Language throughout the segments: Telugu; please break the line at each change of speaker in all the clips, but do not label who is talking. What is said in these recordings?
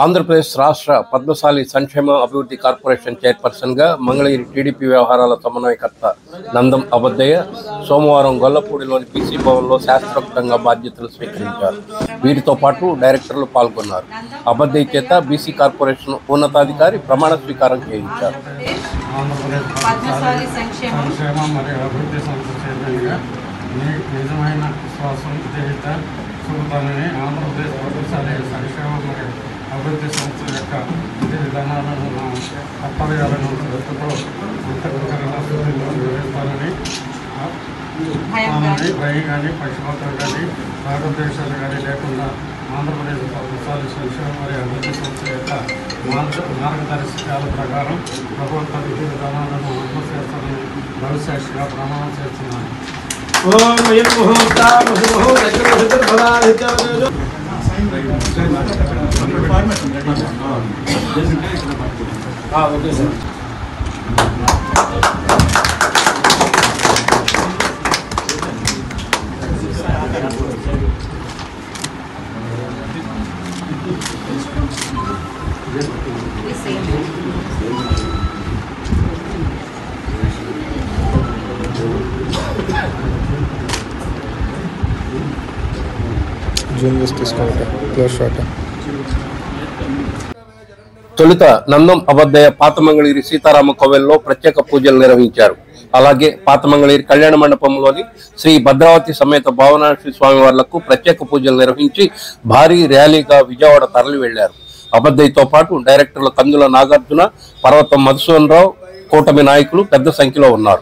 ఆంధ్రప్రదేశ్ రాష్ట్ర పద్మశాలి సంక్షేమ అభివృద్ధి కార్పొరేషన్ చైర్పర్సన్గా మంగళగిరి టీడీపీ వ్యవహారాల సమన్వయకర్త నందం అబద్దయ్య సోమవారం గొల్లపూడిలోని పీసీ భవన్లో శాస్త్రోక్తంగా బాధ్యతలు స్వీకరించారు. వీటితో పాటు డైరెక్టర్లు పాల్గొన్నారు. అబద్దయ్య చేత బీసీ కార్పొరేషన్ ఉన్నతాధికారి ప్రమాణ స్వీకారం చేయించారు.
ఆంధ్రప్రదేశ్ పద్మశాలి సంక్షేమ మరియు అభివృద్ధి సంస్థ యొక్క విధి విధానాలను కర్తవ్యాలను శ్రద్ధతో అంతర్గతంగా వివరిస్తానని భయం కానీ పక్షపాతం కానీ భారతదేశాలు కానీ లేకుండా ఆంధ్రప్రదేశ్ పద్మశాలి సంక్షేమ మరియు అభివృద్ధి సంస్థ యొక్క మార్గదర్శకాల ప్రకారం ప్రభుత్వ విధి విధానాలను అమలు చేస్తానని భవిష్యత్తుగా ప్రమాణం చేస్తున్నాను.
తొలుత నందం అబద్దయ్య పాత మంగళగిరి సీతారామ కోవెల్లో ప్రత్యేక పూజలు నిర్వహించారు. అలాగే పాత మంగళగిరి కళ్యాణ మండపంలోని శ్రీ భద్రావతి సమేత భావనాశ్రీ స్వామి వార్లకు ప్రత్యేక పూజలు నిర్వహించి భారీ ర్యాలీగా విజయవాడ తరలి వెళ్లారు. అబద్దయ్యతో పాటు డైరెక్టర్లు కందుల నాగార్జున, పర్వతం మధుసూదన్ రావు, కూటమి నాయకులు పెద్ద సంఖ్యలో ఉన్నారు.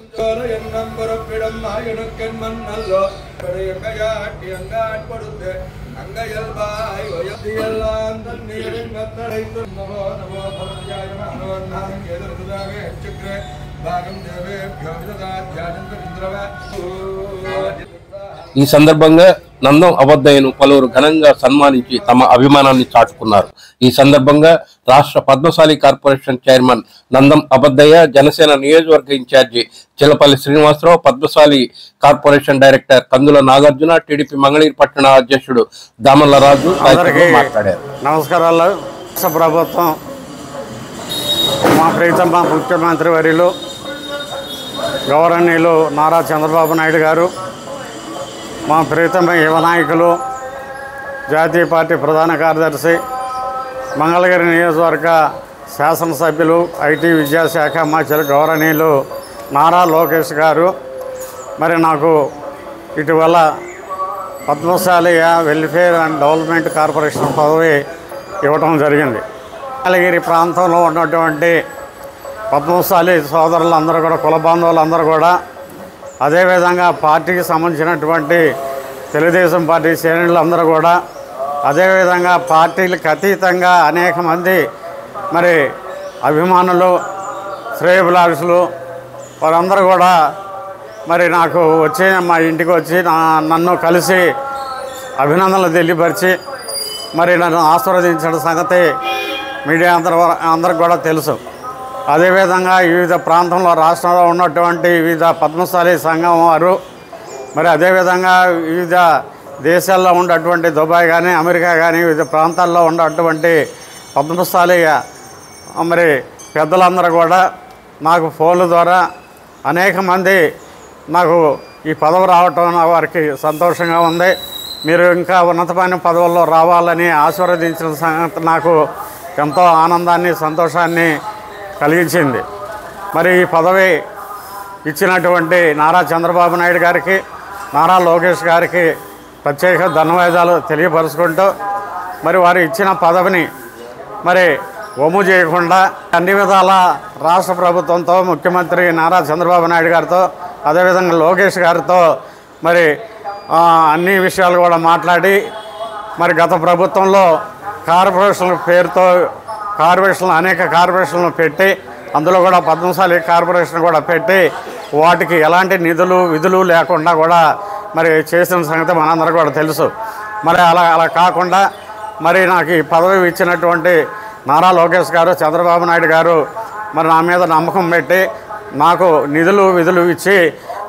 ఈ సందర్భంగా నందం అబద్దయ్యను పలువురు ఘనంగా సన్మానించి తమ అభిమానాన్ని చాటుకున్నారు. ఈ సందర్భంగా రాష్ట్ర పద్మశాలి కార్పొరేషన్ చైర్మన్ నందం అబద్దయ్య, జనసేన నియోజకవర్గ incharge Chillapalli Srinivasarao, Padmashali corporation director Kandula Nagarjuna, TDP Mangalagiri పట్టణ అధ్యక్షుడు దామల్ల రాజు మాట్లాడారు.
నమస్కారాలు. రాష్ట్ర ప్రభుత్వం మా ప్రీతమ ముఖ్యమంత్రి వర్యులు గౌరవనీయులు నారా చంద్రబాబు నాయుడు గారు, మా ప్రీతమ యువ నాయకులు, జాతీయ పార్టీ ప్రధాన కార్యదర్శి, మంగళగిరి నియోజకవర్గ శాసనసభ్యులు, ఐటీ విద్యాశాఖ మంత్రులు గౌరవనీయులు నారా లోకేష్ గారు మరి నాకు ఇటీవల Padmashali welfare and development corporation పదవి ఇవ్వటం జరిగింది. మంగళగిరి ప్రాంతంలో ఉన్నటువంటి పద్మశాలి సోదరులందరూ కూడా, కుల బాంధవులందరూ కూడా, అదేవిధంగా పార్టీకి సంబంధించినటువంటి తెలుగుదేశం పార్టీ శ్రేణులందరూ కూడా, అదేవిధంగా పార్టీలకు అతీతంగా అనేక మంది మరి అభిమానులు, శ్రేయభిలాషులు వారందరూ కూడా మరి నాకు వచ్చి మా ఇంటికి వచ్చి నన్ను కలిసి అభినందనలు తెలియపరిచి మరి నన్ను ఆశీర్వదించిన సంగతి మీడియా అందరికి కూడా తెలుసు. అదేవిధంగా వివిధ ప్రాంతంలో రాష్ట్రంలో ఉన్నటువంటి వివిధ పద్మశాలి సంఘం వారు, మరి అదేవిధంగా వివిధ దేశాల్లో ఉన్నటువంటి దుబాయ్ కానీ అమెరికా కానీ వివిధ ప్రాంతాల్లో ఉన్నటువంటి పద్మశాలి మరి పెద్దలందరూ కూడా నాకు ఫోన్ల ద్వారా అనేక మంది నాకు ఈ పదవి రావటం వారికి సంతోషంగా ఉంది. మీరు ఇంకా ఉన్నతమైన పదవుల్లో రావాలని ఆశీర్వదించిన సంగతి నాకు ఎంతో ఆనందాన్ని, సంతోషాన్ని కలిగించింది. మరి ఈ పదవి ఇచ్చినటువంటి నారా చంద్రబాబు నాయుడు గారికి, నారా లోకేష్ గారికి ప్రత్యేక ధన్యవాదాలు తెలియపరుచుకుంటూ మరి వారు ఇచ్చిన పదవిని మరి ఒమ్ము చేయకుండా అన్ని విధాల రాష్ట్ర ప్రభుత్వంతో, ముఖ్యమంత్రి నారా చంద్రబాబు నాయుడు గారితో, అదేవిధంగా లోకేష్ గారితో మరి అన్ని విషయాలు కూడా మాట్లాడి మరి గత ప్రభుత్వంలో కార్పొరేషన్ల పేరుతో అనేక కార్పొరేషన్లు పెట్టి, అందులో కూడా పద్మశాలి కార్పొరేషన్ కూడా పెట్టి వాటికి ఎలాంటి నిధులు విధులు లేకుండా కూడా మరి చేసిన సంగతి మనందరికీ కూడా తెలుసు. మరి అలా కాకుండా మరి నాకు ఈ పదవి ఇచ్చినటువంటి నారా లోకేష్ గారు, చంద్రబాబు నాయుడు గారు మరి నా మీద నమ్మకం పెట్టి నాకు నిధులు విధులు ఇచ్చి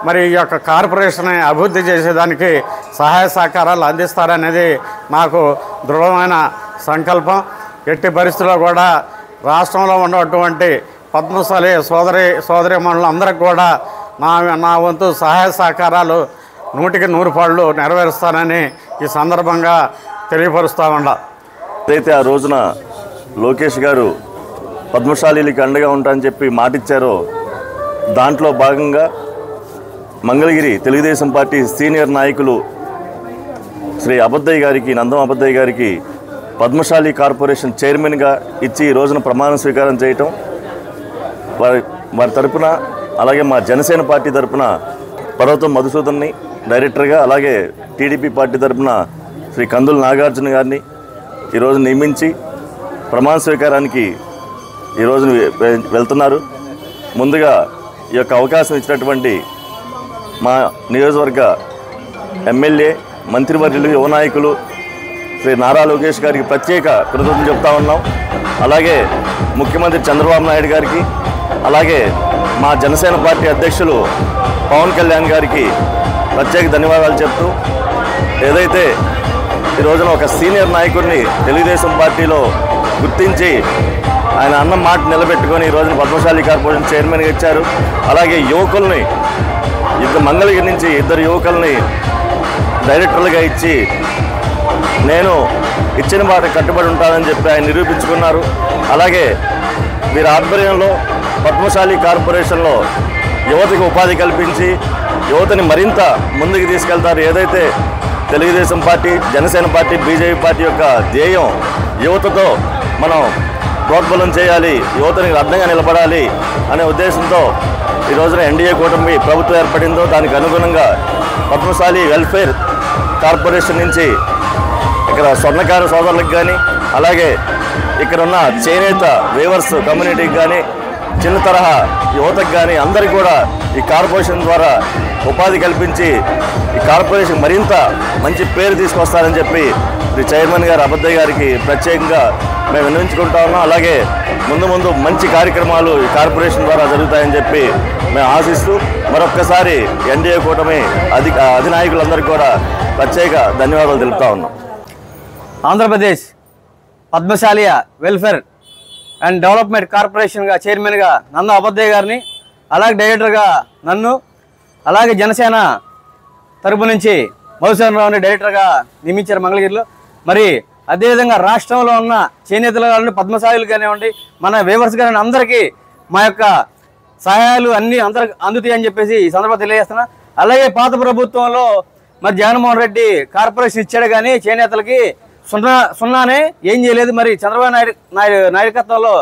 మరి ఈ యొక్క కార్పొరేషన్ అభివృద్ధి చేసేదానికి సహాయ సహకారాలు అందిస్తారనేది నాకు దృఢమైన సంకల్పం. ఎట్టి పరిస్థితుల్లో కూడా రాష్ట్రంలో ఉన్నటువంటి పద్మశాలి సోదరీమణులు అందరికి కూడా నా వంతు సహాయ సహకారాలు 100కి 100 పాళ్ళు నెరవేరుస్తానని ఈ సందర్భంగా తెలియపరుస్తూ ఉన్నా.
అయితే ఆ రోజున లోకేష్ గారు పద్మశాలీలకి అండగా ఉంటానని చెప్పి మాటిచ్చారో దాంట్లో భాగంగా మంగళగిరి తెలుగుదేశం పార్టీ సీనియర్ నాయకులు శ్రీ అబద్దయ్య గారికి, నందం అబద్దయ్య గారికి పద్మశాలి కార్పొరేషన్ చైర్మన్గా ఇచ్చి ఈ రోజున ప్రమాణ స్వీకారం చేయటం, వారి తరపున అలాగే మా జనసేన పార్టీ తరపున పర్వతం మధుసూదన్ని డైరెక్టర్గా, అలాగే టీడీపీ పార్టీ తరపున శ్రీ కందుల నాగార్జున గారిని ఈరోజు నియమించి ప్రమాణ స్వీకారానికి ఈరోజు వెళ్తున్నారు. ముందుగా ఈ యొక్క అవకాశం ఇచ్చినటువంటి మా నియోజకవర్గ ఎమ్మెల్యే, మంత్రివర్యులు, యువ నాయకులు శ్రీ నారా లోకేష్ గారికి ప్రత్యేక కృతజ్ఞతలు చెప్తా ఉన్నాం. అలాగే ముఖ్యమంత్రి చంద్రబాబు నాయుడు గారికి, అలాగే మా జనసేన పార్టీ అధ్యక్షులు పవన్ కళ్యాణ్ గారికి ప్రత్యేక ధన్యవాదాలు చెప్తూ, ఏదైతే ఈ రోజున ఒక సీనియర్ నాయకుడిని తెలుగుదేశం పార్టీలో గుర్తించి ఆయన అన్న మాట నిలబెట్టుకొని ఈ రోజున పద్మశాలి కార్పొరేషన్ చైర్మన్గా ఇచ్చారు. అలాగే యువకుల్ని మంగళగిరి నుంచి 2 యువకుల్ని డైరెక్టర్లుగా ఇచ్చి నేను ఇచ్చిన మాట కట్టుబడి ఉంటానని చెప్పి ఆయన నిరూపించుకున్నారు. అలాగే వీరి ఆధ్వర్యంలో పద్మశాలి కార్పొరేషన్లో యువతకు ఉపాధి కల్పించి యువతని మరింత ముందుకు తీసుకెళ్తారు. ఏదైతే Telugu Desam party, Janasena party, BJP party యొక్క ధ్యేయం యువతతో మనం ప్రోద్బలం చేయాలి, యువతని అడ్డంగా నిలబడాలి అనే ఉద్దేశంతో ఈ రోజున ఎన్డీఏ కూటమి ప్రభుత్వం ఏర్పడిందో దానికి అనుగుణంగా పద్మశాలి వెల్ఫేర్ కార్పొరేషన్ నుంచి ఇక్కడ స్వర్ణకార సోదరులకు కానీ, అలాగే ఇక్కడ ఉన్న చేనేత వేవర్స్ కమ్యూనిటీకి కానీ, చిన్న తరహా యువతకు కానీ అందరికీ కూడా ఈ కార్పొరేషన్ ద్వారా ఉపాధి కల్పించి ఈ కార్పొరేషన్ మరింత మంచి పేరు తీసుకొస్తారని చెప్పి శ్రీ చైర్మన్ గారు అబద్దయ్య గారికి ప్రత్యేకంగా మేము విన్నవించుకుంటా ఉన్నాం. అలాగే ముందు మంచి కార్యక్రమాలు ఈ కార్పొరేషన్ ద్వారా జరుగుతాయని చెప్పి మేము ఆశిస్తూ మరొక్కసారి ఎన్డీఏ కూటమి అధినాయకులందరికీ కూడా ప్రత్యేక ధన్యవాదాలు తెలుపుతా ఉన్నాం.
Andhra Pradesh Padmashali welfare and development కార్పొరేషన్గా చైర్మన్గా నందం అబద్దయ్య గారిని, అలాగే డైరెక్టర్గా నన్ను, అలాగే జనసేన తరపు నుంచి మధుసూదన్ రావుని డైరెక్టర్గా నియమించారు మంగళగిరిలో. మరి అదేవిధంగా రాష్ట్రంలో ఉన్న చేనేతలు కానివ్వండి, పద్మశాలీలు కానివ్వండి, మన వేవర్స్ కానివ్వండి, అందరికీ మా యొక్క సహాయాలు అన్నీ అందరికి అందుతాయని చెప్పేసి ఈ సందర్భంగా తెలియజేస్తున్నా. అలాగే పాత ప్రభుత్వంలో మరి జగన్మోహన్ రెడ్డి కార్పొరేషన్ ఇచ్చాడు కానీ చేనేతలకి సున్నానే ఏం చేయలేదు. మరి చంద్రబాబు నాయుడు నాయకత్వంలో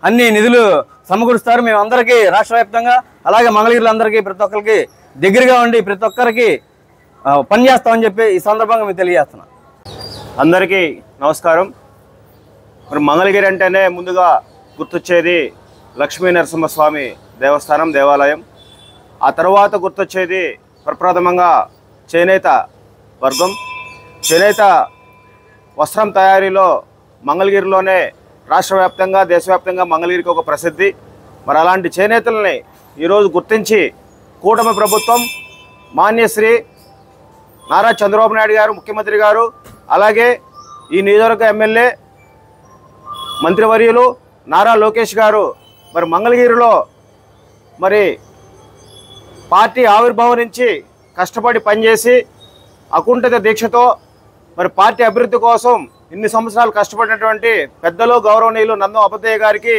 అన్ని నిధులు సమకూరుస్తారు. మేము అందరికీ రాష్ట్ర వ్యాప్తంగా, అలాగే మంగళగిరిలో అందరికీ ప్రతి ఒక్కరికి దగ్గరగా ఉండి ప్రతి ఒక్కరికి పనిచేస్తామని చెప్పి ఈ సందర్భంగా మేము తెలియజేస్తున్నాం.
అందరికీ నమస్కారం. మరి మంగళగిరి అంటేనే ముందుగా గుర్తొచ్చేది లక్ష్మీ నరసింహస్వామి దేవస్థానం, దేవాలయం. ఆ తర్వాత గుర్తొచ్చేది ప్రప్రథమంగా చేనేత వర్గం. చేనేత వస్త్రం తయారీలో మంగళగిరిలోనే రాష్ట్ర వ్యాప్తంగా, దేశవ్యాప్తంగా మంగళగిరికి ఒక ప్రసిద్ధి. మరి అలాంటి చేనేతల్ని ఈరోజు గుర్తించి కూటమి ప్రభుత్వం, మాన్యశ్రీ నారా చంద్రబాబు నాయుడు గారు ముఖ్యమంత్రి గారు, అలాగే ఈ నియోజకవర్గ ఎమ్మెల్యే మంత్రివర్యులు నారా లోకేష్ గారు మరి మంగళగిరిలో మరి పార్టీ ఆవిర్భావం నుంచి కష్టపడి పనిచేసి అకుంఠిత దీక్షతో మరి పార్టీ అభివృద్ధి కోసం ఇన్ని సంవత్సరాలు కష్టపడినటువంటి పెద్దలు గౌరవనీయులు నందం అబద్దయ్య గారికి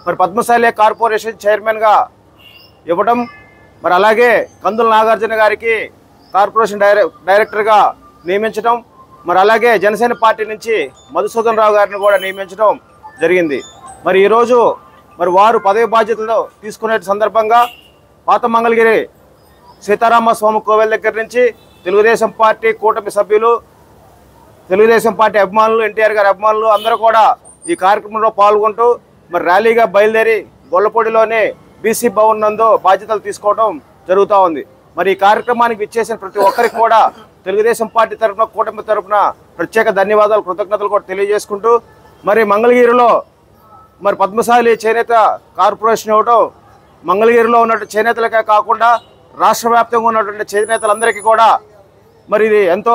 మరి పద్మశాలి కార్పొరేషన్ చైర్మన్గా ఇవ్వడం, మరి అలాగే కందుల నాగార్జున గారికి కార్పొరేషన్ డైరెక్టర్గా నియమించడం, మరి అలాగే జనసేన పార్టీ నుంచి మధుసూదన్ రావు గారిని కూడా నియమించడం జరిగింది. మరి ఈరోజు మరి వారు పదవి బాధ్యతలు తీసుకునే సందర్భంగా పాత మంగళగిరి సీతారామ స్వామి కోవెల దగ్గర నుంచి తెలుగుదేశం పార్టీ కూటమి సభ్యులు, తెలుగుదేశం పార్టీ అభిమానులు, ఎన్టీఆర్ గారి అభిమానులు అందరూ కూడా ఈ కార్యక్రమంలో పాల్గొంటూ మరి ర్యాలీగా బయలుదేరి గొల్లపూడిలోనే బీసీ భవన్ నందు బాధ్యతలు తీసుకోవడం జరుగుతూ ఉంది. మరి ఈ కార్యక్రమానికి ఇచ్చేసిన ప్రతి ఒక్కరికి కూడా తెలుగుదేశం పార్టీ తరఫున, కూటమి తరఫున ప్రత్యేక ధన్యవాదాలు, కృతజ్ఞతలు కూడా తెలియజేసుకుంటూ మరి మంగళగిరిలో మరి పద్మశాలి చేనేత కార్పొరేషన్ ఇవ్వడం మంగళగిరిలో ఉన్నట్టు చేనేతలకే కాకుండా రాష్ట్ర వ్యాప్తంగా ఉన్నటువంటి చేనేతలందరికీ కూడా మరి ఇది ఎంతో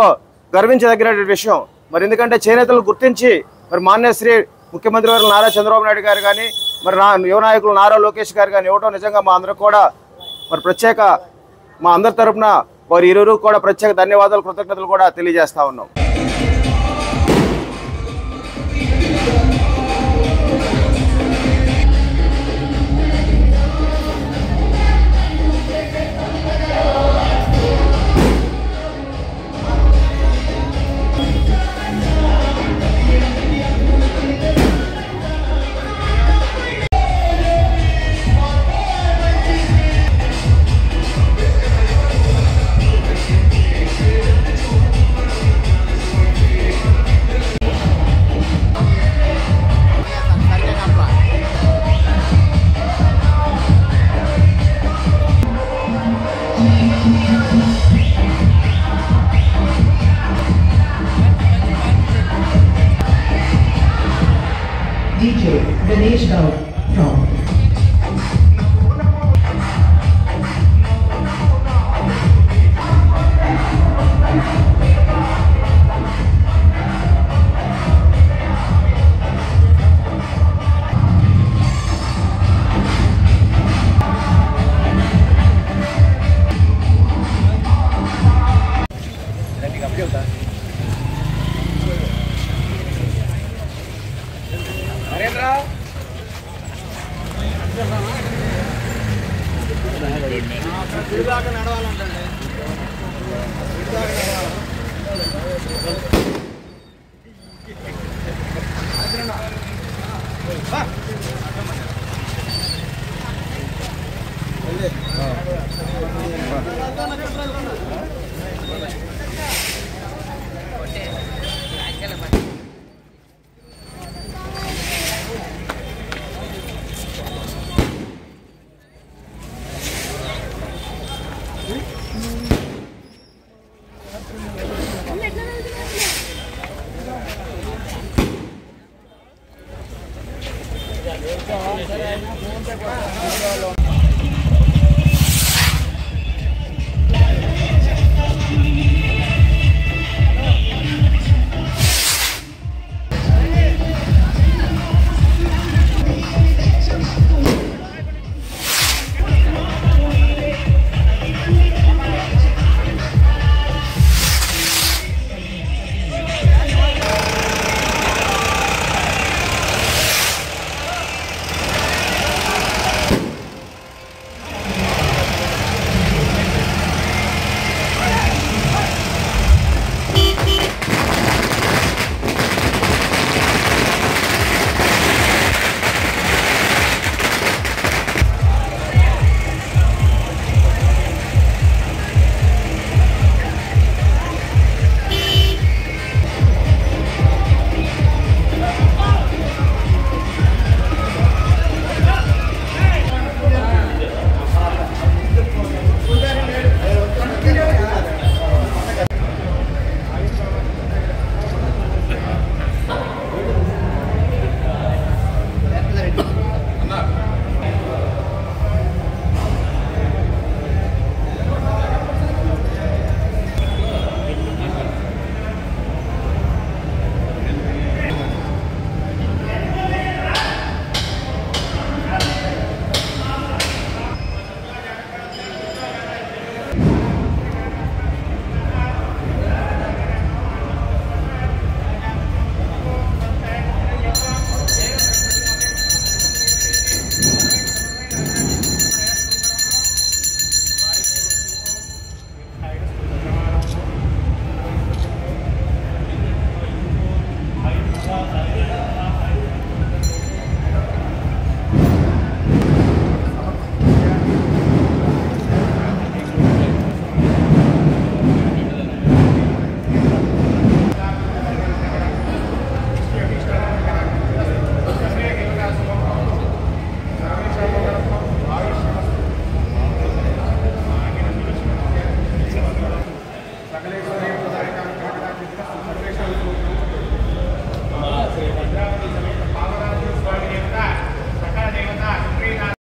గర్వించదగినటువంటి విషయం. మరి ఎందుకంటే చేనేతలు గుర్తించి మరి మాన్యశ్రీ ముఖ్యమంత్రి వారు నారా చంద్రబాబు నాయుడు గారు కానీ మరి యువ నాయకులు నారా లోకేష్ గారు కానీ ఇవ్వడం నిజంగా మా అందరూ కూడా మరి ప్రత్యేక మా అందరి తరపున వారి ఇరువురు కూడా ప్రత్యేక ధన్యవాదాలు కృతజ్ఞతలు కూడా తెలియజేస్తా ఉన్నాం.
DJ Ganesh Gaur from